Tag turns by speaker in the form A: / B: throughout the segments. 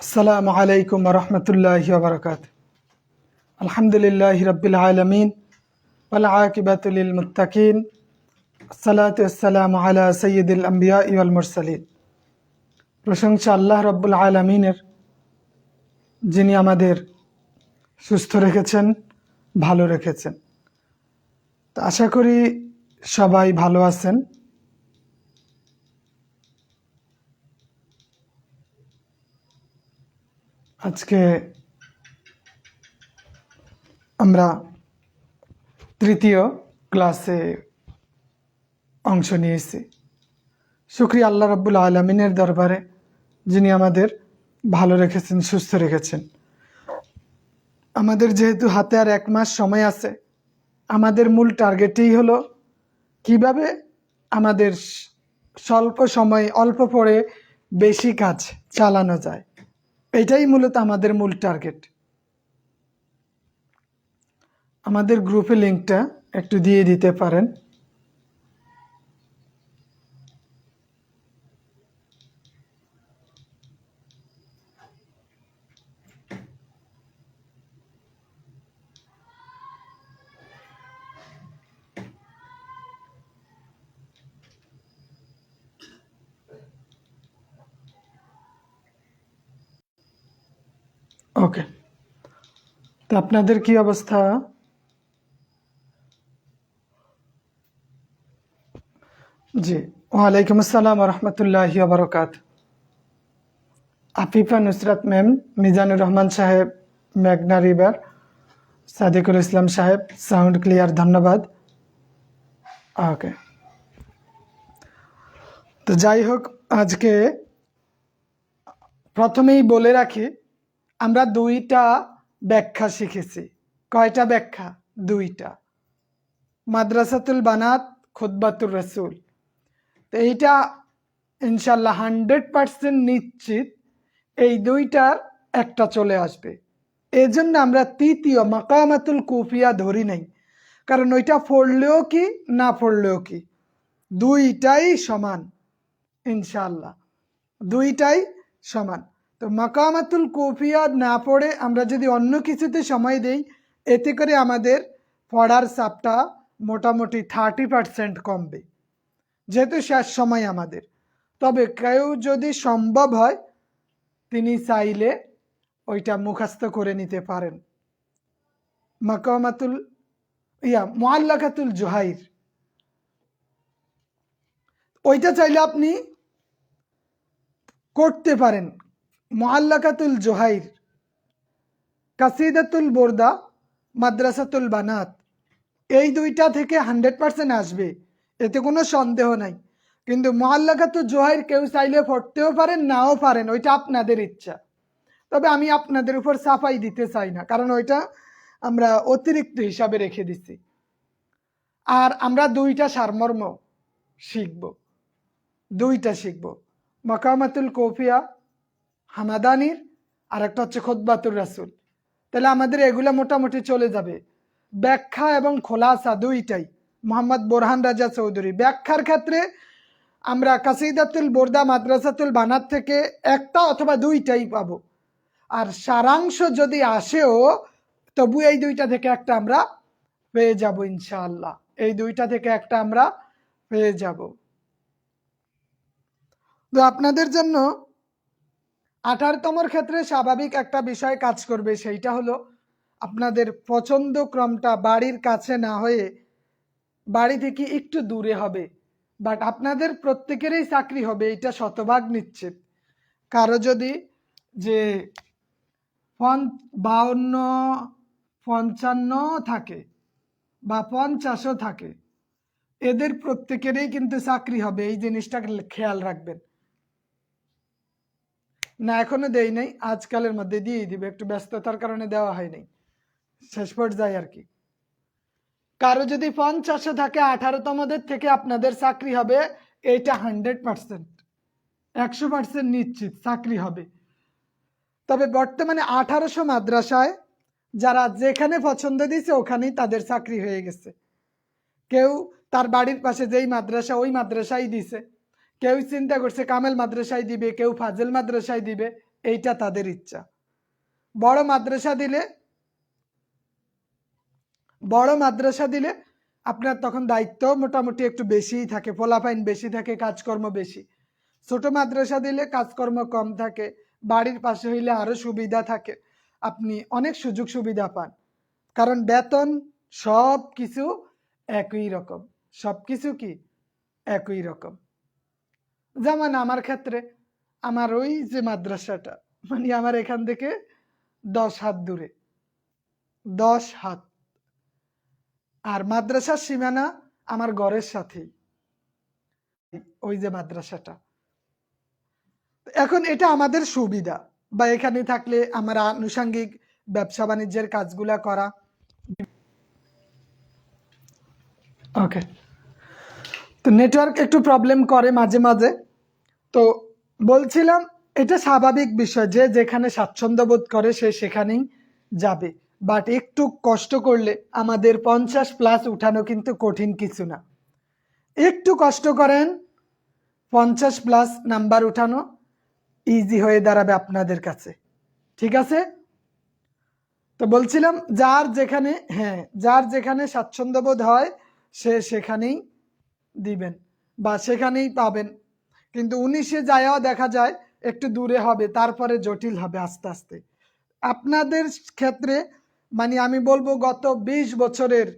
A: আসসালামু আলাইকুম ওয়া রাহমাতুল্লাহি ওয়া বারাকাতুহু। আলহামদুলিল্লাহি রাব্বিল আলামিন ওয়াল আকিবাতু লিল মুত্তাকিন। আসসালাতু ওয়াসসালামু আলা সাইয়্যিদিল আমবিয়াই ওয়াল মুরসালিন। প্রশংসা আল্লাহ রাব্বুল আলামিনের, যিনি আমাদের সুস্থ রেখেছেন, ভালো রেখেছেন। তো আশা করি সবাই ভালো আছেন। আজকে আমরা তৃতীয় ক্লাসে অংশ নিয়েছি। শুকরিয়া আল্লাহ রাব্বুল আলামিনের দরবারে, যিনি আমাদের ভালো রেখেছেন, সুস্থ রেখেছেন। আমাদের যেহেতু হাতে আর 1 মাস সময় আছে, আমাদের মূল টার্গেটই হলো কিভাবে আমাদের স্বল্প সময় অল্প পড়ে বেশি কাজ চালানো যায়। এটাই মূলত আমাদের মূল টার্গেট। আমাদের গ্রুপে লিঙ্কটা একটু দিয়ে দিতে পারেন। ওকে, তো আপনাদের কি অবস্থা? জি, ওয়ালাইকুম আসসালাম ওয়া রাহমাতুল্লাহি ওয়া বারাকাতুহু। আফিফা নুসরাত ম্যাম, মিজানুর রহমান সাহেব, মেঘনা রিভার, সাদিকুল ইসলাম সাহেব, সাউন্ড ক্লিয়ার, ধন্যবাদ। ওকে, তো যাই হোক, আজকে প্রথমেই বলে রাখি, আমরা 2টা ব্যাখ্যা শিখেছি। কয়টা ব্যাখ্যা? 2টা। মাদ্রাসাতুল বানাত, খুতবাতুর রাসূল। তো এইটা ইনশাল্লাহ 100% নিশ্চিত এই 2টার একটা চলে আসবে। এই জন্য আমরা তৃতীয় মাকামাতুল কুফিয়া ধরি নাই, কারণ ওইটা পড়লেও কি না পড়লেও কি 2টাই সমান। ইনশাল্লাহ 2টাই সমান। তো মাকামাতুল কুফিয়া না পড়ে আমরা যদি অন্য কিছুতে সময় দেই, এতে করে আমাদের পড়ার চাপটা মোটামুটি 30% কমবে, যেহেতু শেষ সময় আমাদের। তবে কেউ যদি সম্ভব হয়, তিনি চাইলে ওইটা মুখস্থ করে নিতে পারেন। মাকামাতুল মুআল্লাকাতুল জুহাইর, ওইটা চাইলে আপনি করতে পারেন। মুআল্লাকাতুল জুহাইর, কাসিদাতুল বোরদা, মাদ্রাসাতুল বানাত, এই 2টা থেকে 100% আসবে, এতে কোনো সন্দেহ নাই। কিন্তু মুআল্লাকাতুল জুহাইর কেউ চাইলে পড়তেও পারেন, নাও পারেন, ওইটা আপনাদের ইচ্ছা। তবে আমি আপনাদের উপর সাফাই দিতে চাই না, কারণ ওইটা আমরা অতিরিক্ত হিসাবে রেখে দিচ্ছি। আর আমরা 2টা সারমর্ম শিখব, 2টা শিখব। মাকামাতুল কুফিয়া হামাদানির, আর একটা হচ্ছে খুতবাতুর রাসূল। তাহলে আমাদের এগুলা মোটামুটি চলে যাবে। ব্যাখ্যা এবং খোলাসা 2টাই। মোহাম্মদ বোরহান রাজা চৌধুরী। ব্যাখ্যার ক্ষেত্রে আমরা কাসিদাতুল বোরদা, মাদ্রাসাতুল বানাত থেকে একটা অথবা 2টাই পাবো। আর সারাংশ যদি আসেও, তবু এই 2টা থেকে একটা আমরা পেয়ে যাব ইনশাআল্লাহ। এই 2টা থেকে একটা আমরা পেয়ে যাব। তো আপনাদের জন্য 18তমর ক্ষেত্রে স্বাভাবিক একটা বিষয় কাজ করবে, সেইটা হলো আপনাদের পছন্দ ক্রমটা বাড়ির কাছে না হয়ে বাড়ি থেকে একটু দূরে হবে। বাট আপনাদের প্রত্যেকেরই চাকরি হবে, এটা শতভাগ নিশ্চিত। কারো যদি যে 52, 55 থাকে বা 50ও থাকে, এদের প্রত্যেকেরই কিন্তু চাকরি হবে। এই জিনিসটা খেয়াল রাখবেন। না, এখনো দেই নাই, আজকালের মধ্যে দিয়ে দিবে, একটু ব্যস্ততার কারণে দেওয়া হয় নাই, শেষ পর্যায়ে আর কি। কারো যদি 50ও থাকে, 18তমদের থেকে আপনাদের চাকরি হবে, এইটা 100%, 100% নিশ্চিত চাকরি হবে। তবে বর্তমানে 1800 মাদ্রাসায় যারা যেখানে পছন্দ দিয়েছে ওখানেই তাদের চাকরি হয়ে গেছে। কেউ তার বাড়ির পাশে যেই মাদ্রাসা, ওই মাদ্রাসায় দিছে। কেউ চিন্তা করছে কামেল মাদ্রাসায় দিবে, কেউ ফাজেল মাদ্রাসায় দিবে, এইটা তাদের ইচ্ছা। বড় মাদ্রাসা দিলে আপনার তখন দায়িত্ব মোটামুটি একটু বেশিই থাকে, পোলাপাইন বেশি থাকে, কাজকর্ম বেশি। ছোট মাদ্রাসা দিলে কাজকর্ম কম থাকে, বাড়ির পাশে হইলে আরো সুবিধা থাকে, আপনি অনেক সুযোগ সুবিধা পান, কারণ বেতন সব কিছু একই রকম, সব কিছু কি একই রকম। যেমন আমার ক্ষেত্রে আমার ওই যে মাদ্রাসাটা, মানে আমার এখান থেকে 10 হাত দূরে, 10 হাত, আর মাদ্রাসার সীমানা আমার ঘরের সাথেই ওই যে মাদ্রাসাটা। এখন এটা আমাদের সুবিধা, বা এখানে থাকলে আমরা আনুষঙ্গিক ব্যবসা বাণিজ্যের কাজগুলা করা। ওকে, তো নেটওয়ার্ক একটু প্রবলেম করে মাঝে মাঝে। তো বলছিলাম এটা স্বাভাবিক বিষয়, যে যেখানে স্বাচ্ছন্দ্য বোধ করে সে সেখানেই যাবে, বাট একটু কষ্ট করলে আমাদের 50+ উঠানো কিন্তু কঠিন কিছু না। একটু কষ্ট করেন, 50+ নাম্বার উঠানো ইজি হয়ে দাঁড়াবে আপনাদের কাছে, ঠিক আছে? তো বলছিলাম যার যেখানে স্বাচ্ছন্দ্যবোধ হয় সে সেখানেই দিবেন বা সেখানেই পাবেন। কিন্তু 19-এ যাওয়া দেখা যায় একটু দূরে হবে, তারপরে জটিল হবে আস্তে আস্তে। আপনাদের ক্ষেত্রে মানে আমি বলবো গত 20 বছরের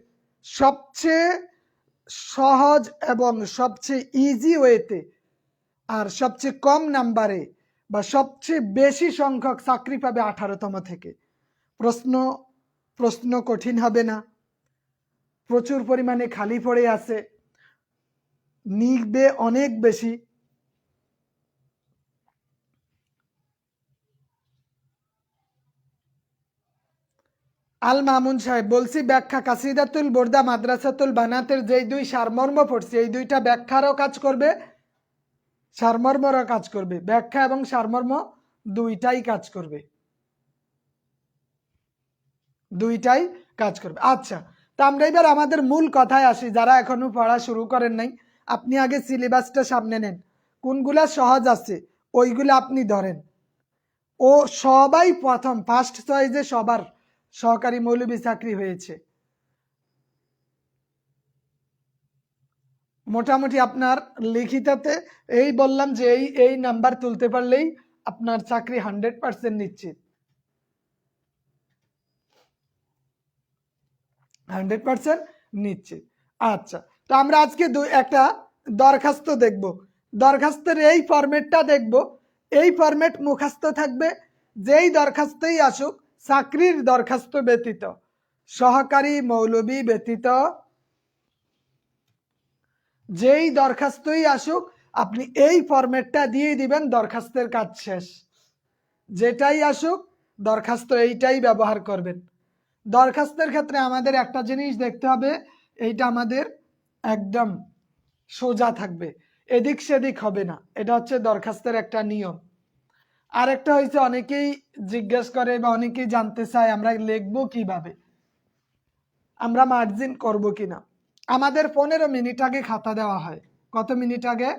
A: সবচেয়ে সহজ এবং সবচেয়ে ইজি ওয়েতে আর সবচেয়ে কম নাম্বারে বা সবচেয়ে বেশি সংখ্যক চাকরি পাবে 18তম থেকে। প্রশ্ন প্রশ্ন কঠিন হবে না, প্রচুর পরিমাণে খালি পড়ে আছে, নিবে অনেক বেশি। আল মামুন সাহেব বলছি ব্যাখ্যা কাসিদাতুল বোরদা মাদ্রাসাতুল বানাতের যেই দুই সারমর্ম পড়ছি, এই দুইটা ব্যাখ্যারও কাজ করবে, সারমর্মরও কাজ করবে, ব্যাখ্যা এবং সারমর্ম দুইটাই কাজ করবে, দুইটাই কাজ করবে। আচ্ছা, তো আমরা এবার আমাদের মূল কথায় আসি। যারা এখনো পড়া শুরু করেন নাই, আপনি আগে সিলেবাসটা সামনে নেন, কোনগুলা সহজ আছে ওইগুলো আপনি ধরেন। ও সবাই প্রথম ফার্স্ট চয়েসে সবার সহকারী মৌলবী চাকরি হয়েছে, মোটামুটি আপনার লিখিততে এই বললাম যে এই এই নাম্বার তুলতে পারলেই আপনার চাকরি 100% নিশ্চিত, 100% নিশ্চিত। আচ্ছা, তো আমরা আজকে একটা দরখাস্ত দেখব, দরখাস্তের এই ফরম্যাটটা দেখব। এই ফরম্যাট মুখস্থ থাকবে, যেই দরখাস্তই আসুক, চাকরির দরখাস্ত ব্যতীত, সহকারী মৌলবী ব্যতীত যেই দরখাস্তই আসুক আপনি এই ফরম্যাটটা দিয়ে দিবেন, দরখাস্তের কাজ শেষ। যেটাই আসুক দরখাস্ত এইটাই ব্যবহার করবেন। দরখাস্তের ক্ষেত্রে আমাদের একটা জিনিস দেখতে হবে, এইটা আমাদের একদম সোজা থাকবে, এদিক সেদিক হবে না, এটা হচ্ছে দরখাস্তের একটা নিয়ম। আর একটা হয়েছে, অনেকেই জিজ্ঞেস করে বা অনেকেই জানতে চায় আমরা লিখবো কিভাবে, আমরা মার্জিন করব কিনা। আমাদের 15 মিনিট আগে খাতা দেওয়া হয়। কত মিনিট আগে?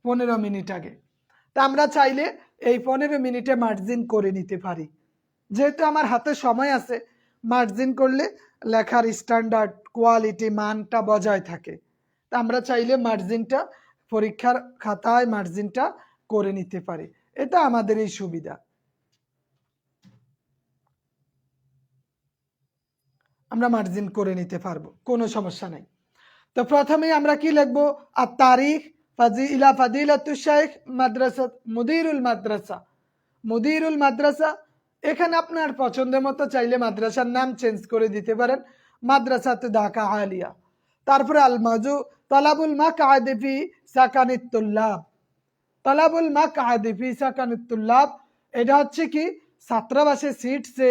A: 15 মিনিট আগে। তা আমরা চাইলে এই 15 মিনিটে মার্জিন করে নিতে পারি। যেহেতু আমার হাতে সময় আছে, মার্জিন করলে লেখার স্ট্যান্ডার্ড কোয়ালিটি মানটা বজায় থাকে। তা আমরা চাইলে মার্জিনটা পরীক্ষার খাতায় মার্জিনটা করে নিতে পারি, এটা আমাদের এই সুবিধা। আমরা মার্জিন করে নিতে পারবো, কোনো সমস্যা নাই। তো প্রথমেই আমরা কি লিখবো? আর তারিখ ফাদিলাতুশ শাইখ মাদ্রাসা মুদিরুল মাদ্রাসা, মুদিরুল মাদ্রাসা। এখানে আপনার পছন্দ মতো চাইলে মাদ্রাসার নাম চেঞ্জ করে দিতে পারেন, মাদ্রাসাতে ঢাকা আলিয়া। তারপরে আল মাজু তালাবুল মাকআদি ফি সাকানিত তুল্লাব, তালাবুল মাকআদি ফি সাকানিত তুল্লাব, এটা হচ্ছে কি ছাত্রাবাসে সিট সে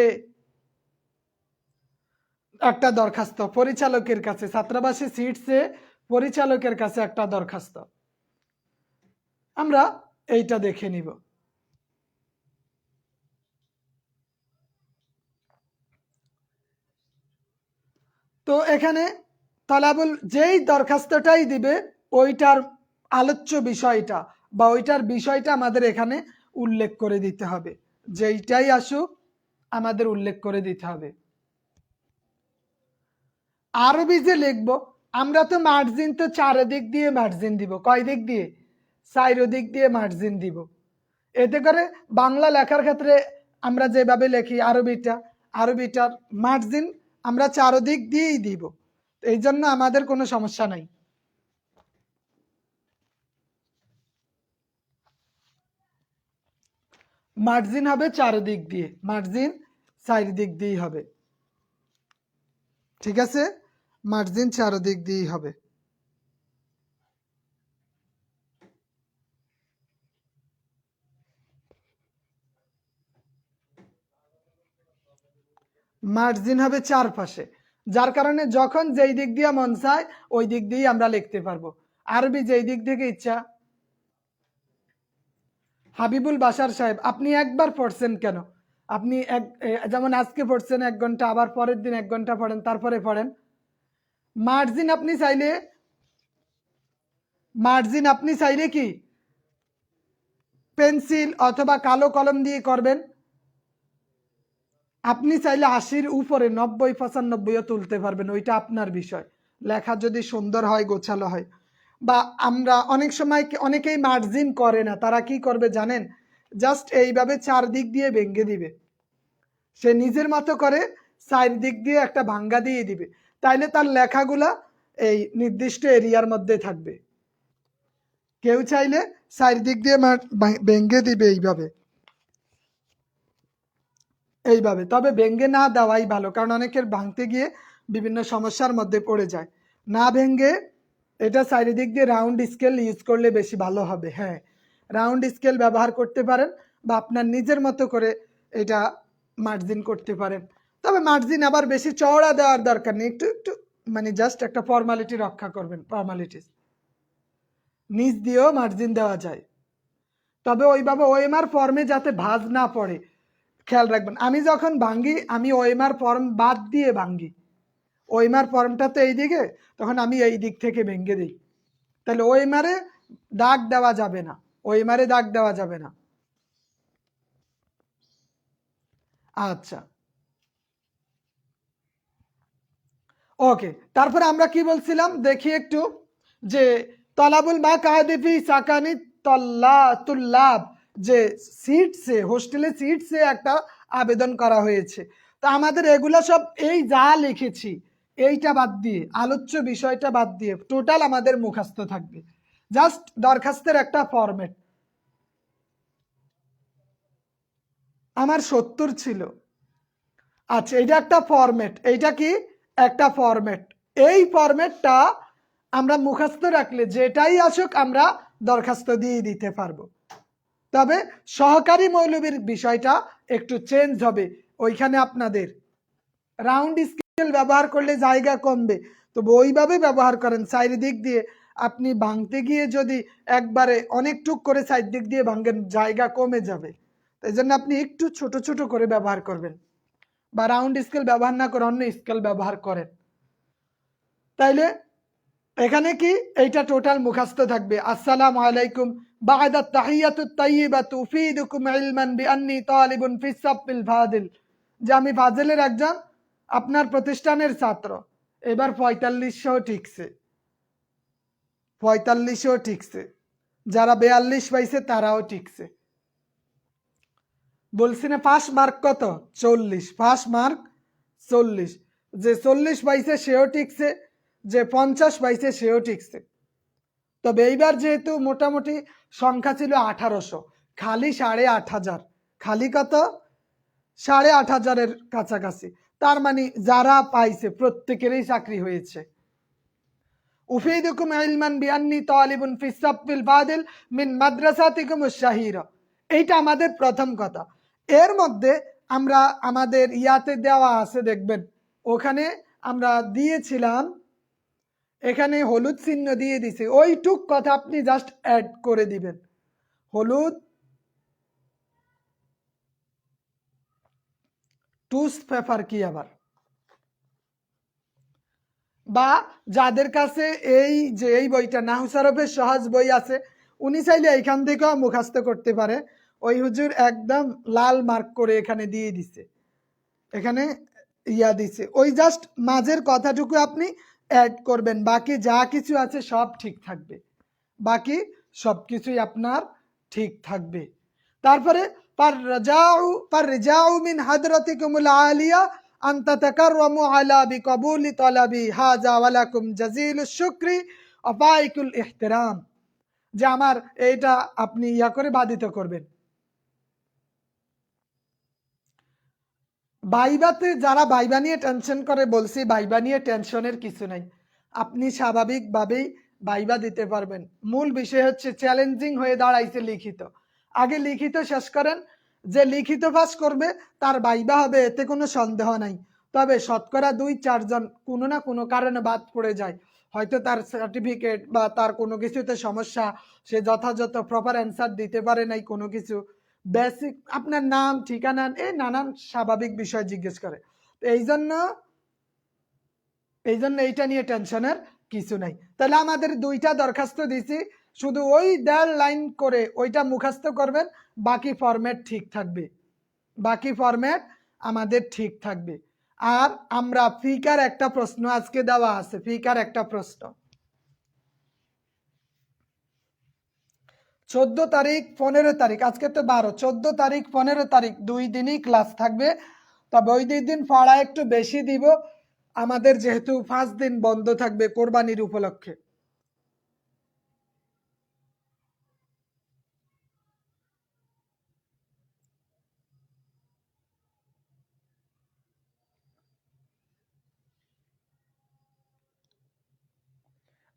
A: একটা দরখাস্ত, পরিচালকের কাছে, ছাত্রাবাসে সিটসে পরিচালকের কাছে একটা দরখাস্ত। আমরা এইটা দেখে নিব। তো এখানে তালাবুল যেই দরখাস্তটাই দিবে ওইটার আলোচ্য বিষয়টা বা ওইটার বিষয়টা আমাদের এখানে উল্লেখ করে দিতে হবে, যেইটাই আসুক আমাদের উল্লেখ করে দিতে হবে। আরবি যে লিখবো, আমরা তো মার্জিন তো চারিদিক দিয়ে মার্জিন দিব, কয় দিক দিয়ে? চারিদিক দিয়ে মার্জিন দিব। এতে করে বাংলা লেখার ক্ষেত্রে আমরা যেভাবে লিখি আরবিটার মার্জিন আমরা চারিদিক দিয়েই দিব, এই জন্য আমাদের কোনো সমস্যা নাই। মার্জিন হবে চারিদিক দিয়ে, মার্জিন চারিদিক দিয়েই হবে, ঠিক আছে? মার্জিন চারিদিক দিয়েই হবে। মার্জিন হবে চারপাশে, যার কারণে যখন যেই দিক দিয়ে মন চায় ওই দিক দিয়েই আমরা লিখতে পারবো। আরবি যেই দিক থেকে ইচ্ছা। হাবিবুল বাশার সাহেব, আপনি একবার পড়ছেন কেন? আপনি যেমন আজকে পড়ছেন 1 ঘন্টা, আবার পরের দিন 1 ঘন্টা পড়েন, তারপরে পড়েন। মার্জিন আপনি চাইলে কি পেন্সিল অথবা কালো কলম দিয়ে করবেন। আপনি চাইলে 80-র উপরে 90-95ও তুলতে পারবেন, ওইটা আপনার বিষয়। লেখা যদি সুন্দর হয়, গোছালো হয়। বা আমরা অনেক সময় অনেকেই মার্জিন করে না, তারা কি করবে জানেন? জাস্ট এইভাবে চারদিক দিয়ে ভেঙে দিবে, সে নিজের মতো করে চারদিক দিয়ে একটা ভাঙ্গা দিয়ে দিবে, তাইলে তার লেখাগুলা এই নির্দিষ্ট এরিয়ার মধ্যে থাকবে। কেউ চাইলে চারদিক দিয়ে ভেঙে দিবে এইভাবে, তবে ভেঙ্গে না দেওয়াই ভালো, কারণ অনেকের ভাঙতে গিয়ে বিভিন্ন সমস্যার মধ্যে পড়ে যায়। না ভেঙ্গে এটা চারিদিক দিয়ে রাউন্ড স্কেল ইউজ করলে বেশি ভালো হবে। হ্যাঁ, রাউন্ড স্কেল ব্যবহার করতে পারেন বা আপনার নিজের মতো করে এটা মার্জিন করতে পারেন। তবে মার্জিন আবার বেশি চওড়া দেওয়ার দরকার নেই, একটু একটু মানে জাস্ট একটা ফর্মালিটি রক্ষা করবেন, ফর্মালিটিস। নিচ দিয়েও মার্জিন দেওয়া যায়, তবে ওইভাবে ওএমআর ফর্মে যাতে ভাঁজ না পড়ে খেয়াল রাখবেন। আমি যখন ভাঙ্গি আমি ওএমআর ফর্ম বাদ দিয়ে ভাঙ্গি, ওএমআর ফর্মটা তো এই দিকে, তখন আমি এই দিক থেকে ভেঙে দিই, তাহলে ওএমআরে দাগ দেওয়া যাবে না, ওএমআরে দাগ দেওয়া যাবে না। আচ্ছা, ওকে, তারপরে আমরা কি বলছিলাম দেখি একটু, যে তলাবুল মা কাহাদিফি সাকানি তুল্লাব, যে সিটসে হোস্টেলে সিটসে একটা আবেদন করা হয়েছে। তো আমাদের এগুলা সব এই যা লিখেছি এইটা বাদ দিয়ে, আলোচ্য বিষয়টা বাদ দিয়ে টোটাল আমাদের মুখস্থ থাকবে, জাস্ট দরখাস্তের একটা ফরম্যাট। আমার 70 ছিল। আচ্ছা, এটা একটা ফরম্যাট, এইটা কি একটা ফরম্যাট, এই ফরম্যাটটা আমরা মুখস্থ রাখলে যেটাই আসুক আমরা দরখাস্ত দিয়ে দিতে পারবো। তবে সহকারী মৌলবীর বিষয়টা একটু চেঞ্জ হবে, ওইখানে আপনাদের রাউন্ড স্কেল ব্যবহার করলে জায়গা কমবে, তো ওইভাবে ব্যবহার করেন। চারিদিক দিয়ে আপনি ভাঙতে গিয়ে যদি একবারে অনেকটুক করে চারিদিক দিয়ে ভাঙেন জায়গা কমে যাবে, এই জন্য আপনি একটু ছোট ছোট করে ব্যবহার করবেন, বা রাউন্ড স্কেল ব্যবহার না করে অন্য স্কেল ব্যবহার করেন। তাইলে এখানে কি এইটা টোটাল মুখস্থ থাকবে। আসসালামু আলাইকুম বা'দা তাহিয়াতুত তাইয়্যিবাতু তুফিদুকুম ইলমান বিআন্নী তালিবুন ফিস সাফিল ফাদিল, যে আমি ফাজিলের একজন আপনার প্রতিষ্ঠানের ছাত্র। এবার 4500 ঠিকছে, 4500 ঠিকছে, যারা 42 পাইছে তারাও ঠিকছে। বলছি না পাস মার্ক কত? 40, পাস মার্ক 40, যে 40 পাইছে সেও ঠিকছে, যে 50 পাইছে সেও ঠিকছে। তবে এইবার যেহেতু মোটামুটি সংখ্যা ছিল 1800, খালি 8500, খালি কত? 8500-এর কাছাকাছি, তার মানে যারা পাইছে প্রত্যেকেরই চাকরি হয়েছে। উফিদুকুম ইলমান বিআন্নী তালিবুন ফিস সাফিল ফাদিল মিন মাদ্রাসাতিকুমুশ শাহিরা, এইটা আমাদের প্রথম কথা। এর মধ্যে আমরা আমাদের ইয়াতে দেওয়া আছে দেখবেন, ওখানে আমরা দিয়েছিলাম, এখানে হলুদ চিহ্ন দিয়ে দিছে, ওইটুক কথা আপনি জাস্ট অ্যাড করে দিবেন। হলুদ টুস পেপার কি আবার, বা যাদের কাছে এই যে এই বইটা নাহু সরফের সহজ বই আছে, উনি চাইলে এইখান থেকেও মুখস্থ করতে পারে। ওই হুজুর একদম লাল মার্ক করে এখানে দিয়ে দিছে, এখানে ইয়া দিছে, ওই জাস্ট মাঝের কথাটুকু আপনি অ্যাড করবেন, বাকি যা কিছু আছে সব ঠিক থাকবে, বাকি সব কিছুই আপনার ঠিক থাকবে। তারপরে ফারজাউ মিন হাদরাতিকুমুল আলিয়া আন তাতাকাররামু আলা বিকবুলি তলাবি হাযা ওয়ালাকুম জাযীলুশ শুকরি ওয়া ফাইকুল ইহতিরাম, যে আমার এইটা আপনি ইয়া করে বাধিত করবেন। ভাইবাতে যারা ভাইবা নিয়ে টেনশন করে, বলছি ভাইবা নিয়ে টেনশনের কিছু নাই, আপনি স্বাভাবিকভাবেই ভাইবা দিতে পারবেন। মূল বিষয় হচ্ছে চ্যালেঞ্জিং হয়ে দাঁড়াইছে লিখিত, আগে লিখিত শেষ করেন, যে লিখিত পাস করবে তার ভাইবা হবে, এতে কোনো সন্দেহ নাই। তবে শতকরা 2-4 জন কোনো না কোনো কারণে বাদ পড়ে যায়, হয়তো তার সার্টিফিকেট বা তার কোনো কিছুতে সমস্যা, সে যথাযথ প্রপার অ্যান্সার দিতে পারে নাই, কোনো কিছু বেসিক আপনার নাম ঠিকানা এই নানান স্বাভাবিক বিষয় জিজ্ঞেস করে। এই জন্য এইটা নিয়ে টেনশনের কিছু নাই। তাহলে আমাদের 2টা দরখাস্ত দিছি, শুধু ওই 1.5 লাইন করে ওইটা মুখস্থ করবেন, বাকি ফরম্যাট ঠিক থাকবে, বাকি ফরম্যাট আমাদের ঠিক থাকবে। আর আমরা ফিকার একটা প্রশ্ন আজকে দেওয়া আছে, ফিকার একটা প্রশ্ন 14 তারিখ 15 তারিখ, আজকে তো 12, 14 তারিখ 15 তারিখ 2 দিনই ক্লাস থাকবে। তবে ওই 2 দিন পড়া একটু বেশি দিব, আমাদের যেহেতু 5 দিন বন্ধ থাকবে কোরবানির উপলক্ষে।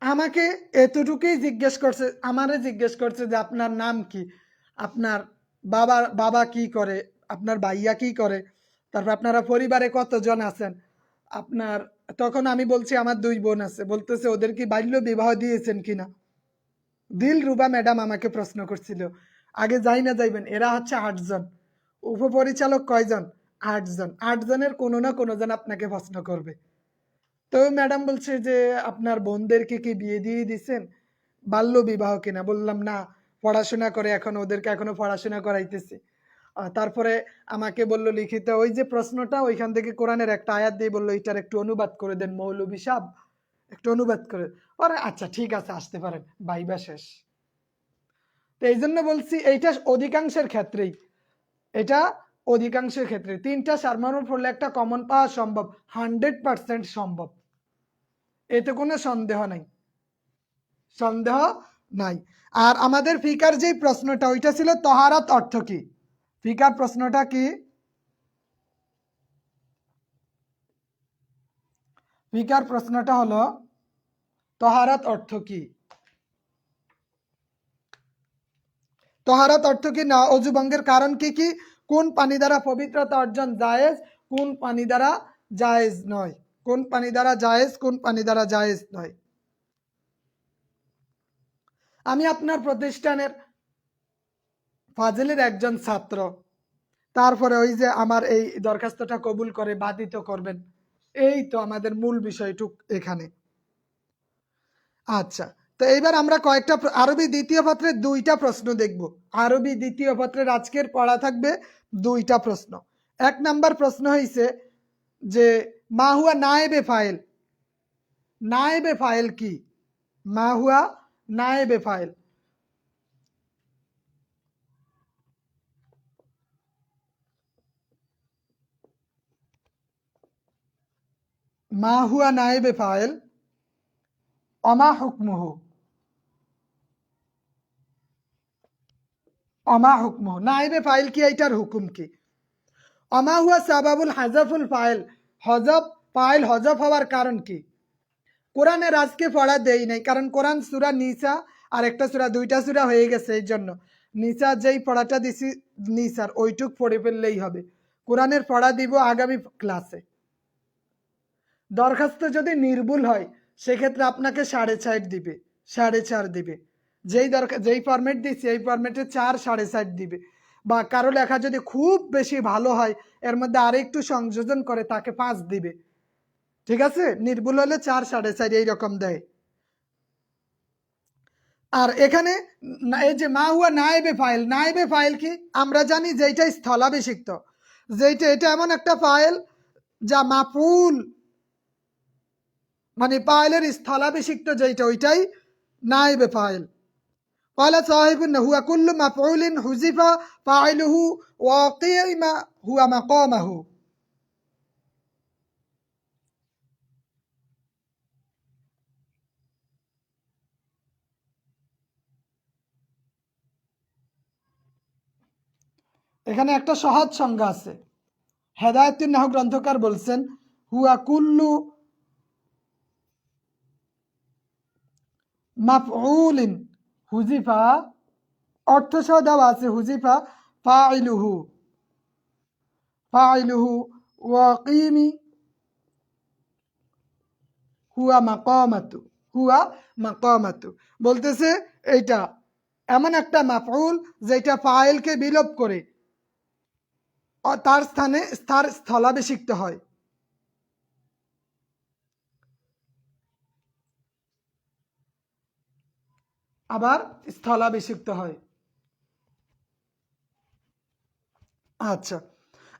A: আমাকে এতটুকুই জিজ্ঞেস করছে, আমারে জিজ্ঞেস করছে যে আপনার নাম কি, আপনার বাবা কি করে, আপনার ভাইয়া কি করে, তারপর আপনারা পরিবারে কতজন আছেন আপনার। তখন আমি বলছি আমার 2 বোন আছে, বলতেছে ওদের কি বাল্য বিবাহ দিয়েছেন কিনা। দিলরুবা ম্যাডাম আমাকে প্রশ্ন করছিল, আগে যাই না যাইবেন, এরা হচ্ছে 8 জন, উপপরিচালক কয়জন, 8 জন, 8 জনের কোনো না কোনো জন আপনাকে প্রশ্ন করবে। তো ম্যাডাম বলছে যে আপনার বোনদেরকে কি বিয়ে দিয়ে দিচ্ছেন, বাল্য বিবাহ কিনা, বললাম না, পড়াশোনা করে, এখন ওদেরকে এখনো পড়াশোনা করাইতেছি। তারপরে আমাকে বলল লিখিত ওই যে প্রশ্নটা, ওইখান থেকে কোরআনের একটা আয়াত দিয়ে বললো এটার একটু অনুবাদ করে দেন মৌলভী সাহেব, একটু অনুবাদ করে। আরে আচ্ছা ঠিক আছে আসতে পারেন, ভাইবা শেষ। তো এই জন্য বলছি এইটা অধিকাংশের ক্ষেত্রেই, এটা অধিকাংশের ক্ষেত্রে 3টা সারমর্ম পড়লে একটা কমন পাওয়া সম্ভব, 100% সম্ভব, এতে কোনো সন্দেহ নাই, সন্দেহ নাই। আর আমাদের ফিকার যে প্রশ্নটা ওইটা ছিল তহারাত অর্থ কি, ফিকার প্রশ্নটা কি, ফিকার প্রশ্নটা হলো তহারাত অর্থ কি। তহারাত অর্থ কি না, অজু ভঙ্গের কারণ কি কি, কোন পানি দ্বারা পবিত্রতা অর্জন জায়েজ, কোন পানি দ্বারা জায়েজ নয়, কোন পানি দ্বারা জায়েজ, কোন পানি দ্বারা জায়েজ নয়। আমি আপনার প্রতিষ্ঠানের ফাজিলের একজন ছাত্র, তারপরে ওই যে আমার এই দরখাস্তটা কবুল করে বাধিত করবেন, এই তো আমাদের মূল বিষয়টুক এখানে। আচ্ছা, তো এইবার আমরা কয়েকটা আরবি দ্বিতীয় পত্রের 2টা প্রশ্ন দেখব। আরবি দ্বিতীয় পত্রের আজকের পড়া থাকবে 2টা প্রশ্ন। 1 নাম্বার প্রশ্ন হইছে যে মা হুয়া নায়েবে ফাইল, নায়েবে ফাইল কি, মা হুয়া নায়েবে ফাইল। মা হুয়া নায়েবে ফাইল অমা হুকমুহু, অমা হুকমুহু, নায়েবে ফাইল কি, এইটার হুকুম কি। অমা হুয়া সাবাবুল হাজাফুল ফাইল, হজব ফাইল হজব হওয়ার কারণ কি। কোরআনের আজকে পড়া দেই নাই, কারণ কোরআন সূরা নিসা আর একটা সূরা, 2টা সূরা হয়ে গেছে, এই জন্য নিসা যেই পড়াটা দিছি নিসার ওইটুক পড়ে ফেললেই হবে। কোরআনের পড়া দিব আগামী ক্লাসে। দরখাস্ত যদি নির্ভুল হয় সেক্ষেত্রে আপনাকে 4.5 দিবে, 4.5 দিবে। যেই ফরম্যাট দিচ্ছি এই ফরম্যাটে 4, 4.5 দিবে। বা কারো লেখা যদি খুব বেশি ভালো হয় এর মধ্যে আরেকটু সংযোজন করে তাকে 5 দিবে। ঠিক আছে, নির্ভুল হলে 4, 4.5 এইরকম দেয়। আর এখানে এই যে মা হুয়া নায়েবে ফাইল কি আমরা জানি যেটা স্থলাভিষিক্ত, যেটা এটা এমন একটা ফাইল যা মাফউল মানে ফাইলের স্থলাভিষিক্ত যেটা ওইটাই নায়েবে ফাইল। قال صاحب هو كل مفعول حذف فاعله وقيم هو مقامه। এখানে একটা সহজ সংজ্ঞা আছে। হেদায়েতুন নাহু গ্রন্থকার বলছেন হুয়া কুল্লু মাফউলিন হুজিফা, অর্থ সহ দেওয়া আছে হুজিফা ফাইলুহু ফাইলুহু ওয়াকিমি হুয়া মাকামাতু হুয়া মাকামাতু। বলতেছে এইটা এমন একটা মাফউল যেটা ফাইলকে বিলোপ করে তার স্থানে তার স্থলাভিষিক্ত হয়। আবার স্থলাভিষিক্ত হয়। আচ্ছা,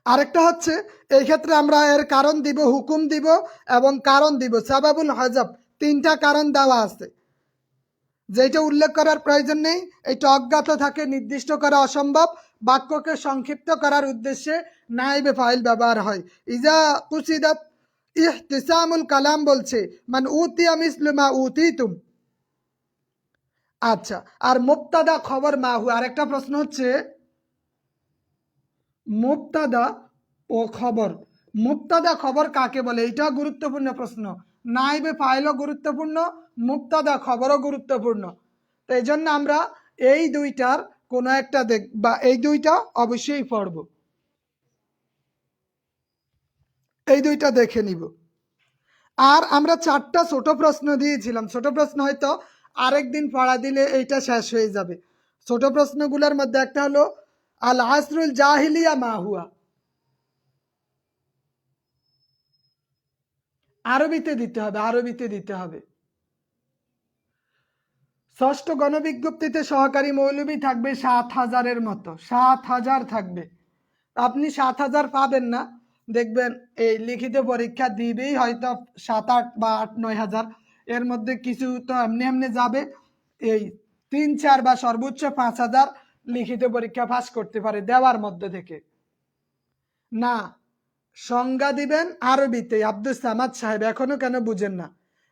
A: আরেকটা হচ্ছে এই ক্ষেত্রে আমরা এর কারণ দিব, হুকুম দিব এবং কারণ দিব। সাবাবুল হাজাব, তিনটা কারণ দেওয়া আছে যেটা উল্লেখ করার প্রয়োজন নেই। এটা অজ্ঞাত থাকে, নির্দিষ্ট করা অসম্ভব। বাক্যকে সংক্ষিপ্ত করার উদ্দেশ্যে নাইবে ফাইল ব্যবহার হয়। ইজা কুসিদাত ইহতিসামুল কালাম বলছে মান উতিয়া মিসলু মা উতিতুম। আচ্ছা, আর মুবতাদা খবর মাহু, আরেকটা প্রশ্ন হচ্ছে মুবতাদা ও খবর। মুবতাদা খবর কাকে বলে? এটাও গুরুত্বপূর্ণ প্রশ্ন। নাইবে ফাইলও গুরুত্বপূর্ণ, মুবতাদা খবরও গুরুত্বপূর্ণ। তো এই জন্য আমরা এই দুইটার কোনো একটা বা এই দুইটা অবশ্যই পড়ব, এই দুইটা দেখে নিব। আর আমরা চারটা ছোট প্রশ্ন দিয়েছিলাম। ছোট প্রশ্ন হয়তো আরেকদিন পড়া দিলে এইটা শেষ হয়ে যাবে। ছোট প্রশ্নগুলোর মধ্যে একটা হলো আল আসরুল জাহিলিয়া মা হুয়া, আরবিতে দিতে হবে, আরবিতে দিতে হবে। ষষ্ঠ গণবিজ্ঞপ্তিতে সহকারী মৌলবী থাকবে 7,000-এর মতো, 7,000 থাকবে। আপনি 7,000 পাবেন না, দেখবেন এই লিখিত পরীক্ষা দিবেই হয়তো 7-8 বা 8-9,000, এর মধ্যে কিছু তো এমনি এমনি যাবে। এই 3-4 বা সর্বোচ্চ 5,000 লিখিত পরীক্ষা পাস করতে পারে দেওয়ার মধ্যে থেকে। না, সংজ্ঞা দিবেন আরবিতে। আব্দুস সামাদ সাহেব এখনো কেন বুঝেন না?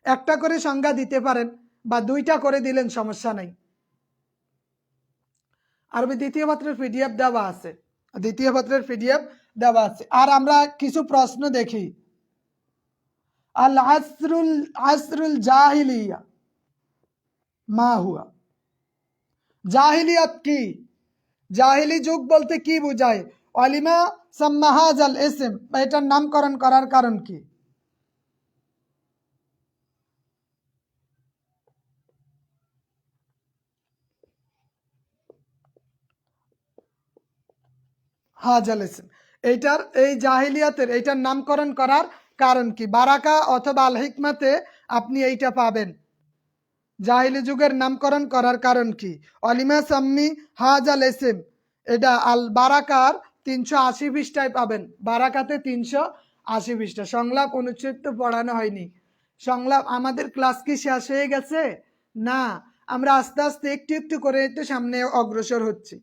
A: একটা করে সংজ্ঞা দিতে পারেন বা দুইটা করে দিলেন, সমস্যা নাই। আরবি দ্বিতীয় পত্রের পিডিএফ দেওয়া আছে, দ্বিতীয় পত্রের পিডিএফ দেওয়া আছে। আর আমরা কিছু প্রশ্ন দেখি। আল আসরুল জাহিলিয়া মা হুয়া, জাহিলিয়াত কি? জাহিলি যুগ বলতে কি বোঝায়? অলিমা সাম্মাহাজাল ইসম, এটার নামকরণ করার কারণ কি? হাজাল ইসম, এইটার এই জাহিলিয়াতের এইটার নামকরণ করার কারণ কি? বারাকা অথবা আল হিকমাতে আপনি এইটা পাবেন। জাহিলি যুগের নামকরণ করার কারণ কি? অলিমা সাম্মি হাজাল ইসম, এটা আল বারাকার 380 পৃষ্ঠায় পাবেন। বারাকাতে 380 পৃষ্ঠা। সংলাপ অনুচ্ছেদ তো পড়ানো হয়নি। সংলাপ আমাদের ক্লাস কি শেষ হয়ে গেছে? না, আমরা আস্তে আস্তে একটু একটু করে একটু সামনে অগ্রসর হচ্ছি।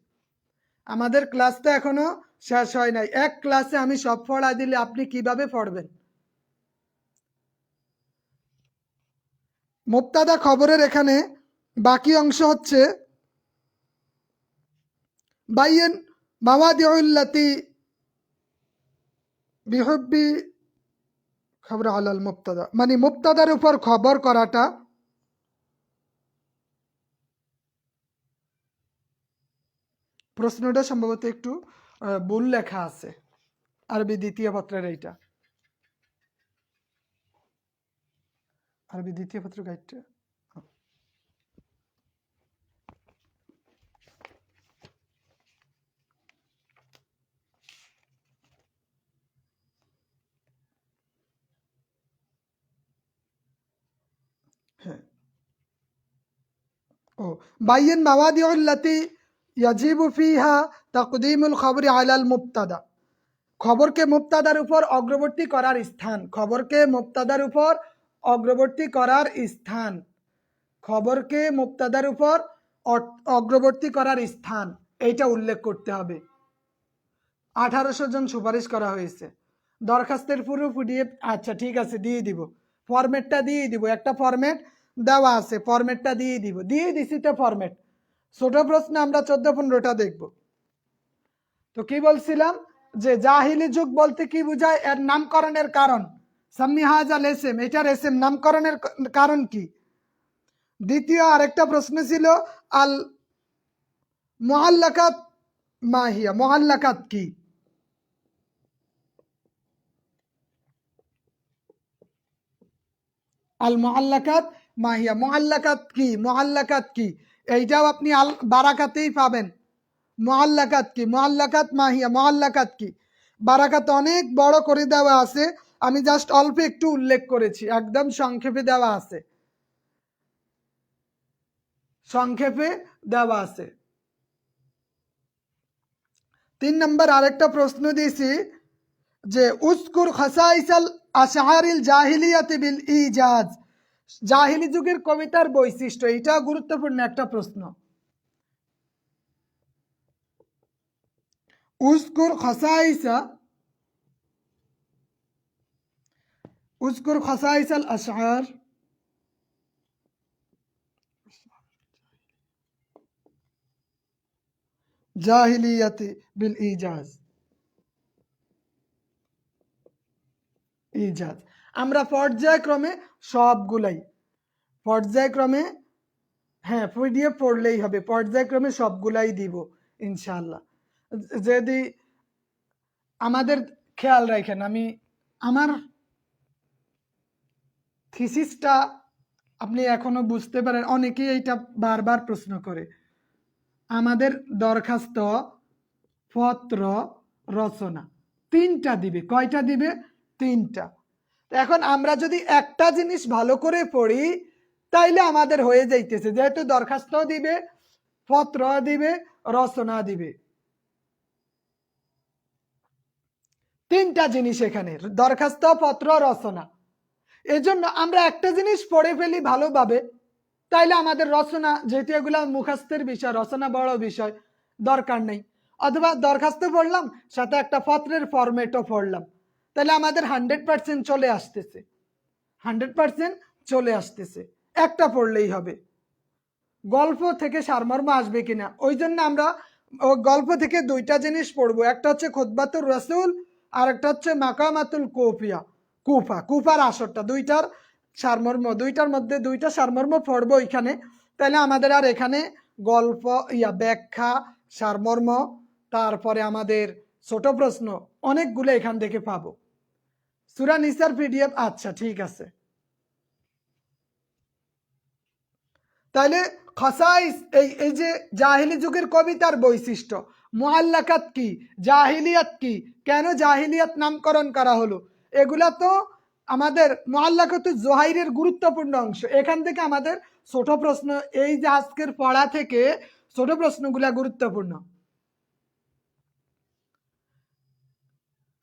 A: আমাদের ক্লাস তো এখনো শেষ হয় নাই। এক ক্লাসে আমি সব পড়া দিলে আপনি কিভাবে পড়বেন? মুবতাদা খবরের এখানে বাকি অংশ হচ্ছে বাইয়েন মাওয়াদিউল্লাতি বিহুব্বি খবর আলাল মুবতাদা, মানে মুবতাদার উপর খবর করাটা। প্রশ্নটা সম্ভবত একটু ভুল লেখা আছে আরবি দ্বিতীয় পত্রের। এইটা আরবি দ্বিতীয় পত্র গাইডটা। হ্যাঁ, ও বাইয়িন মাওয়াদিউল্লাতি ইয়াজিবু ফিহা তাকদীমুল খবরি আলাল মুবতাদা, খবরকে মুবতাদার উপর অগ্রবর্তী করার স্থান, খবরকে মুবতাদার উপর অগ্রবর্তী করার স্থান, খবরকে মুবতাদার উপর অগ্রবর্তী করার স্থান, এইটা উল্লেখ করতে হবে। 1800 জন সুপারিশ করা হয়েছে। দরখাস্তের পুরো পিডিএফ, আচ্ছা ঠিক আছে দিয়ে দিব, ফরম্যাটটা দিয়ে দিব, একটা ফরম্যাট দেওয়া আছে, ফরম্যাটটা দিয়ে দিব, দিয়ে দিছি তো ফরম্যাট। ছোট প্রশ্ন আমরা 14-15টা দেখব। তো কি বলছিলাম যে জাহিলি যুগ বলতে কি বোঝায়, এর নামকরণের কারণ, সাম্মি হাজাল এসএম, এটার এসএম নামকরণের কারণ কি। দ্বিতীয় আরেকটা প্রশ্ন ছিল আল মুআল্লাকাত মাহিয়া, মুআল্লাকাত কি। আল মুআল্লাকাত মাহিয়া, মুআল্লাকাত কি, মুআল্লাকাত কি, এইটাও আপনি আল বারাকাতেই পাবেন। মুআল্লাকাত কি, মুআল্লাকাত মাহিয়া, মুআল্লাকাত কি। বারাকাত অনেক বড় করে দেওয়া আছে, আমি জাস্ট অল্প একটু উল্লেখ করেছি, একদম সংক্ষেপে দেওয়া আছে, সংক্ষেপে দেওয়া আছে। 3 নম্বর আরেকটা প্রশ্ন দিয়েছি যে উজকুর খাসাইসাল আশআরিল জাহিলিয়াতি বিল ইজাজ, জাহিলি যুগের কবিতার বৈশিষ্ট্য, এটা গুরুত্বপূর্ণ একটা প্রশ্ন। উজকুর খাসাইসা, উজকুর খাসাইসাল আশআর জাহিলিয়াতি বিল ইজাজ, ইজাজ আমরা পর্যায়ক্রমে সবগুলাই, পর্যায়ক্রমে, হ্যাঁ পিডিএফ পড়লেই হবে, পর্যায়ক্রমে সবগুলাই দিব ইনশাআল্লাহ। যদি আমাদের খেয়াল রাখেন, আমি আমার থিসিসটা আপনি এখনো বুঝতে পারেন, অনেকেই এইটা বারবার প্রশ্ন করে। আমাদের দরখাস্ত, পত্র, রচনা 3টা দিবে, কয়টা দিবে, 3টা। এখন আমরা যদি একটা জিনিস ভালো করে পড়ি তাইলে আমাদের হয়ে যাইতেছে, যেহেতু দরখাস্ত দিবে, পত্র দিবে, রচনা দিবে, 3টা জিনিস এখানে, দরখাস্ত, পত্র, রচনা। এজন্য আমরা একটা জিনিস পড়ে ফেলি ভালোভাবে, তাইলে আমাদের রচনা, যেহেতু এগুলা মুখস্থের বিষয়, রচনা বড় বিষয়, দরকার নেই। অথবা দরখাস্ত পড়লাম, সাথে একটা পত্রের ফরম্যাটও পড়লাম, তাহলে আমাদের 100% চলে আসতেছে, 100% চলে আসতেছে, একটা পড়লেই হবে। গল্প থেকে সারমর্ম আসবে কিনা, ওই জন্য আমরা গল্প থেকে 2টা জিনিস পড়বো, একটা হচ্ছে খুতবাতুর রাসূল, আর একটা হচ্ছে মাকামাতুল কুফিয়া, কুফার আসরটা, 2টার সারমর্ম, 2টার মধ্যে 2টা সারমর্ম পড়বো এখানে। তাহলে আমাদের আর এখানে গল্প, ব্যাখ্যা, সারমর্ম, তারপরে আমাদের ছোট প্রশ্ন অনেকগুলো এখান থেকে পাবো। সূরা নিসার পিডিএফ, আচ্ছা ঠিক আছে। তাহলে খাসাইস, এই যে জাহিলি যুগের কবিতার বৈশিষ্ট্য, মুআল্লাকাত কি, জাহিলিয়াত কি, কেন জাহিলিয়াত নামকরণ করা হলো, এগুলা তো আমাদের মুআল্লাকাতুজ জোহাইরের গুরুত্বপূর্ণ অংশ। এখান থেকে আমাদের ছোট প্রশ্ন, এই যে আজকের পড়া থেকে ছোট প্রশ্নগুলা গুরুত্বপূর্ণ।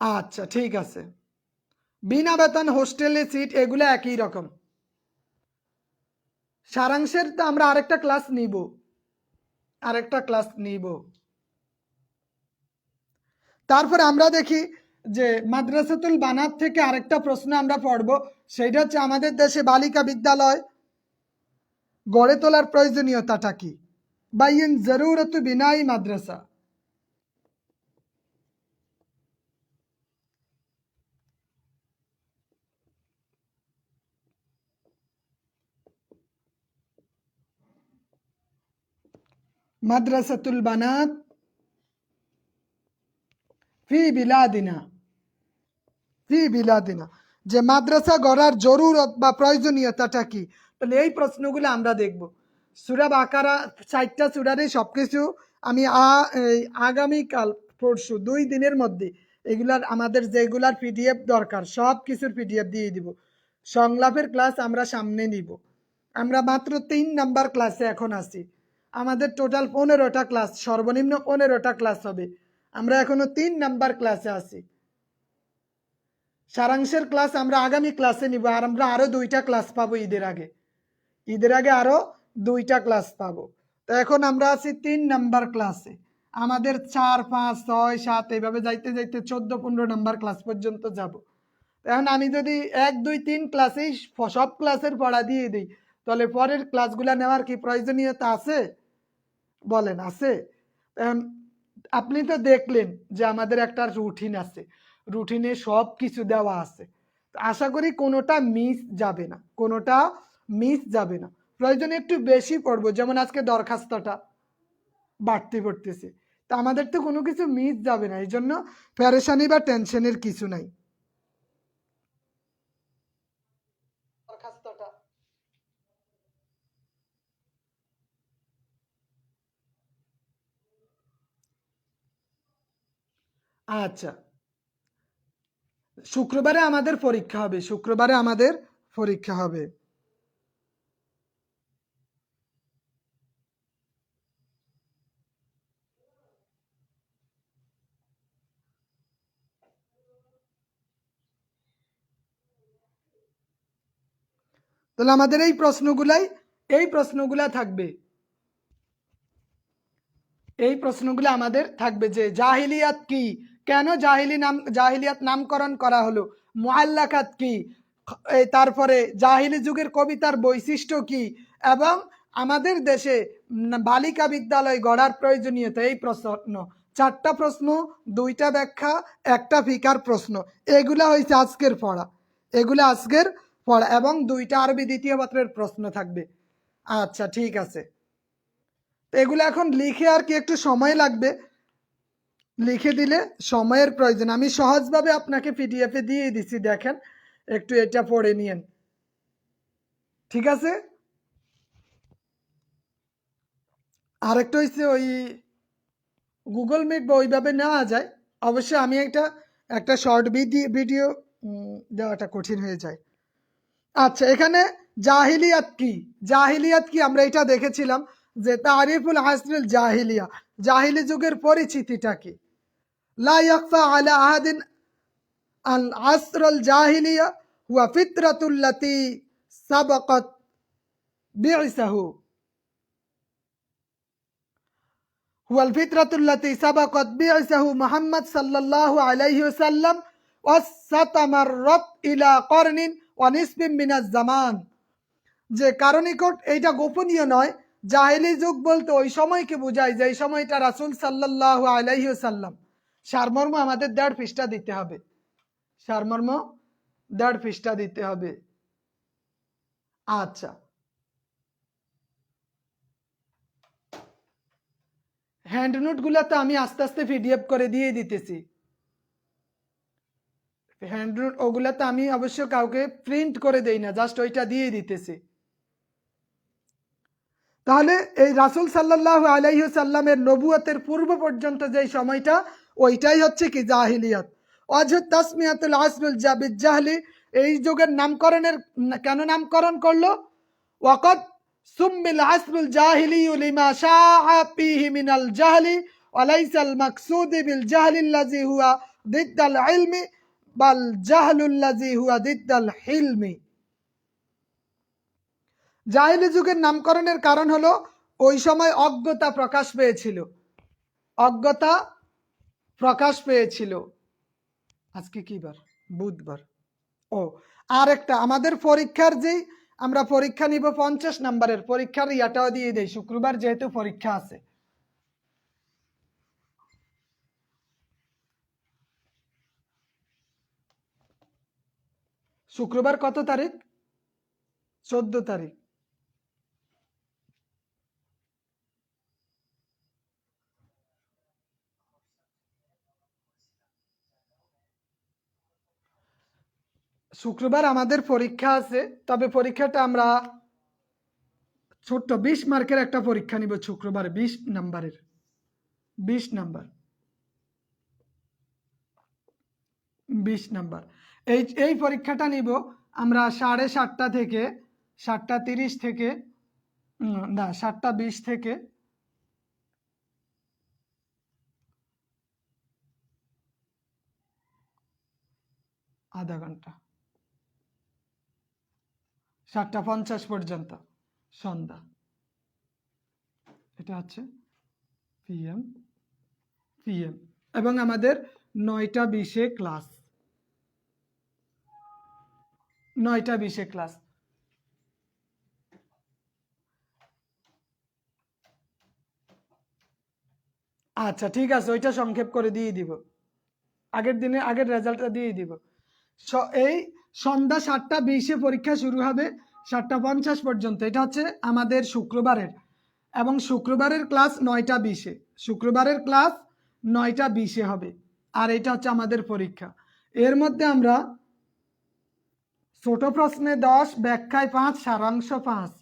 A: আচ্ছা ঠিক আছে। বিনা বেতন হোস্টেলে সিট, এগুলো একই রকম। সারাংশের তো আমরা আরেকটা ক্লাস নিব। তারপরে আমরা দেখি যে মাদ্রাসাতুল বানাত থেকে আরেকটা প্রশ্ন আমরা পড়ব, সেটা হচ্ছে আমাদের দেশে বালিকা বিদ্যালয় গড়ে তোলার প্রয়োজনীয়তাটা কি, বাইয়িন জরুরতু বিনাই মাদ্রাসা। মাদ্রাসাতুল বানাত ফি বিলাদিনা, ফি বিলাদিনা, যে মাদ্রাসা গড়ার জরুরত বা প্রয়োজনীয়তাটা কি। তাহলে এই প্রশ্নগুলো আমরা দেখব। সূরা বাকারা 4টা সূরারই সবকিছু আমি আগামীকাল, পরশু, 2 দিনের মধ্যে এগুলার আমাদের যেগুলার পিডিএফ দরকার সব কিছুর পিডিএফ দিয়ে দিব। সংলাপের ক্লাস আমরা সামনে নিব, আমরা মাত্র 3 নাম্বার ক্লাসে এখন আছি। আমাদের টোটাল 15টা ক্লাস, সর্বনিম্ন 15টা ক্লাস হবে। আমরা এখনো 3 নাম্বার ক্লাসে আছি। সারাংশের ক্লাস আমরা আগামী ক্লাসে নিব, আর আমরা আরো 2টা ক্লাস পাবো ঈদের আগে। ঈদের আগে আরো 2টা ক্লাস পাবো। তো এখন আমরা আছি 3 নাম্বার ক্লাসে। আমাদের 4, 5, 6, 7 এইভাবে যাইতে যাইতে 14-15 নাম্বার ক্লাস পর্যন্ত যাব। এখন আমি যদি 1, 2, 3 ক্লাসেই সব ক্লাসের পড়া দিয়ে দিই, তাহলে পরের ক্লাসগুলো নেওয়ার কি প্রয়োজনীয়তা আছে? বলেন, আছে? এখন আপনি তো দেখলেন যে আমাদের একটা রুটিন আছে, রুটিনে সব কিছু দেওয়া আছে। আশা করি কোনোটা মিস যাবে না, কোনোটা মিস যাবে না। প্রয়োজনে একটু বেশি পড়বো, যেমন আজকে দরখাস্তটা বাড়তে পড়তেছে। তো আমাদের তো কোনো কিছু মিস যাবে না, এই জন্য প্যারেশানি বা টেনশনের কিছু নাই। দরখাস্তটা আচ্ছা, শুক্রবারে আমাদের পরীক্ষা হবে, শুক্রবারে আমাদের পরীক্ষা হবে। তাহলে আমাদের এই প্রশ্নগুলা থাকবে, এই প্রশ্নগুলো আমাদের থাকবে যে জাহিলিয়াত কি, কেন জাহিলিয়াত নামকরণ করা হলো, মুআল্লাকাত কি, তারপরে জাহিলি যুগের কবিতার বৈশিষ্ট্য কি, এবং আমাদের দেশে বালিকা বিদ্যালয় গড়ার প্রয়োজনীয়তা। এই প্রশ্ন 4টা প্রশ্ন, 2টা ব্যাখ্যা, একটা ফিকার প্রশ্ন। এগুলা হয়েছে আজকের পড়া, এগুলো আজকের পড়া, এবং 2টা আরবি দ্বিতীয় পত্রের প্রশ্ন থাকবে। আচ্ছা, ঠিক আছে। তো এগুলো এখন লিখে আর কি একটু সময় লাগবে, লিখে দিলে সময়ের প্রয়োজন। আমি সহজভাবে আপনাকে পিডিএফে দিয়ে দিছি, দেখেন, একটু এটা পড়ে নিয়েন, ঠিক আছে? আরেকটা হচ্ছে ওই গুগল মিট বা ওইভাবে নেওয়া যায়, অবশ্যই আমি একটা শর্ট ভিডিও দেওয়াটা কঠিন হয়ে যায়। আচ্ছা, এখানে জাহিলিয়াত কি, জাহিলিয়াত কি আমরা এটা দেখেছিলাম যে তারিফুল আসরিল জাহিলিয়া, জাহিলি যুগের পরিচিতিটা কি। লা ইয়াখফা আলা আহাদিন আল আসরুল জাহিলিয়া ওয়া ফিতরাতুল্লাতি সাবাকাত বিইসাহু ওয়াল ফিতরাতুল্লাতি সাবাকাত বিইসাহু মুহাম্মদ সাল্লাল্লাহু আলাইহি ওয়াসাল্লাম ওয়াসাতামাররাত ইলা করনিন ওয়া নিসবিন মিনাজ জামান। যে কারো নিকট এইটা গোপনীয় নয়। জাহেলি যুগ বলতে ওই সময়কে বোঝায় যে এই সময়টা রাসূল সাল্লাল্লাহু আলাইহি ওয়াসাল্লাম। সারমর্ম আমাদের 1.5 পৃষ্ঠা দিতে হবে, সারমর্ম 1.5 পৃষ্ঠা দিতে হবে। আচ্ছা, হ্যান্ড নোটগুলো তো আমি আস্তে আস্তে পিডিএফ করে দিয়ে দিতেছি। হ্যান্ড নোট ওগুলা তো আমি অবশ্য কাউকে প্রিন্ট করে দেই না, জাস্ট ওইটা দিয়ে দিতেছি। তাহলে এই রাসূল সাল্লাল্লাহু আলাইহি ওয়াসাল্লামের নবুয়তের পূর্ব পর্যন্ত যে সময়টা, ওইটাই হচ্ছে কি জাহিলিয়াত। অযথ তাসমিয়াতুল আসরুল জাহলি, এই যুগের নামকরণের কেন নামকরণ করলো? ওয়াকাদ সুম্মিল আসরুল জাহিলিয়্যু লিমা শাআ ফীহি মিনাল জাহলি ওয়া লাইসাল মাকসুদ বিল জাহলি আল্লাযী হুয়া দিদ্দাল ইলমি বাল জাহলুল্লাযী হুয়া দিদ্দাল হিলমি। জাহেলি যুগের নামকরণের কারণ হলো ওই সময় অজ্ঞতা প্রকাশ পেয়েছিল, অজ্ঞতা প্রকাশ পেয়েছিল। আজকে কি বার? বুধবার। ও, আর একটা আমাদের পরীক্ষার যেই আমরা পরীক্ষা নিব 50 নম্বরের পরীক্ষার ইয়াটাও দিয়ে দেই, শুক্রবার যেহেতু পরীক্ষা আছে। শুক্রবার কত তারিখ? 14 তারিখ। শুক্রবার আমাদের পরীক্ষা আছে, তবে পরীক্ষাটা আমরা ছোট্ট 20 মার্কের একটা পরীক্ষা নিব শুক্রবার, 20 নাম্বারের, 20 নাম্বার, 20 নাম্বার। এই এই পরীক্ষাটা নিব আমরা 7:30টা থেকে 7:30 থেকে না 7:20 থেকে আধা ঘন্টা, 7:50 পর্যন্ত সন্ধ্যা। এটা হচ্ছে পিএম এবং আমাদের 9:20 ক্লাস, 9:20 ক্লাস। আচ্ছা ঠিক আছে, ওইটা সংক্ষেপ করে দিয়ে দিব, আগের দিনে আগের রেজাল্টটা দিয়ে দিব। এই সন্ধ্যা 7:20 পরীক্ষা শুরু হবে 7:50 পর্যন্ত। এটা হচ্ছে আমাদের শুক্রবারের, এবং শুক্রবারের ক্লাস 9:20, শুক্রবারের ক্লাস 9:20 হবে। আর এটা হচ্ছে আমাদের পরীক্ষা। এর মধ্যে আমরা ছোট প্রশ্নে 10, ব্যাখ্যায় 5, সারাংশ 5।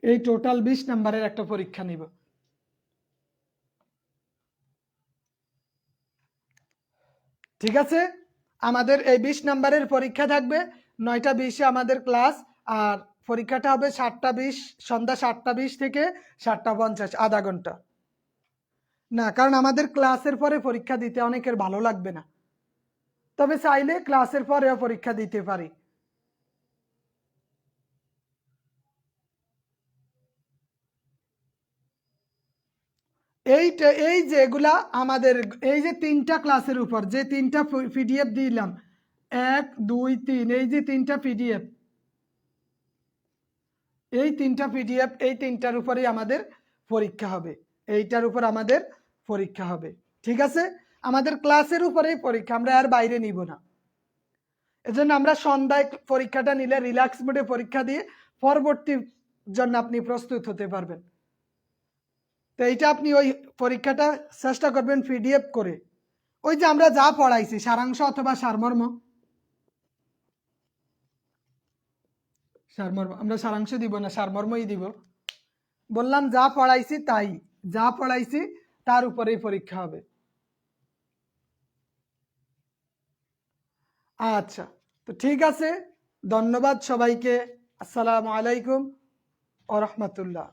A: এই টোটাল 20 নাম্বারের একটা পরীক্ষা নিব। ঠিক আছে, আমাদের এই 20 নাম্বারের পরীক্ষা থাকবে, 9:20 আমাদের ক্লাস, আর পরীক্ষাটা হবে 7:20, সন্ধ্যা 7:20 থেকে 7:50, আধা ঘন্টা। না, কারণ আমাদের ক্লাসের পরে পরীক্ষা দিতে অনেকের ভালো লাগবে না, তবে চাইলে ক্লাসের পরেও পরীক্ষা দিতে পারি। এই যেগুলা আমাদের এই যে 3টা ক্লাসের উপর যে 3টা পিডিএফ দিলাম, 1, 2, 3, এই যে 3টা পিডিএফ, এই 3টা পিডিএফ, এই 3টার উপরেই আমাদের পরীক্ষা হবে, এইটার উপর আমাদের পরীক্ষা হবে। ঠিক আছে, আমাদের ক্লাসের উপরেই পরীক্ষা, আমরা আর বাইরে নিব না। এজন্য আমরা সন্ধ্যায় পরীক্ষাটা নিলে রিল্যাক্স মোডে পরীক্ষা দিয়ে পরবর্তীর জন্য আপনি প্রস্তুত হতে পারবেন। তো এইটা আপনি ওই পরীক্ষাটা চেষ্টা করবেন পিডিএফ করে, ওই যে আমরা যা পড়াইছি সারাংশ অথবা সারমর্ম, আমরা সারাংশ দিব না, সারমর্মই দিব। বললাম যা পড়াইছি তাই, যা পড়াইছি তার উপরেই পরীক্ষা হবে। আচ্ছা, তো ঠিক আছে, ধন্যবাদ সবাইকে। আসসালামু আলাইকুম ওয়া রাহমাতুল্লাহ।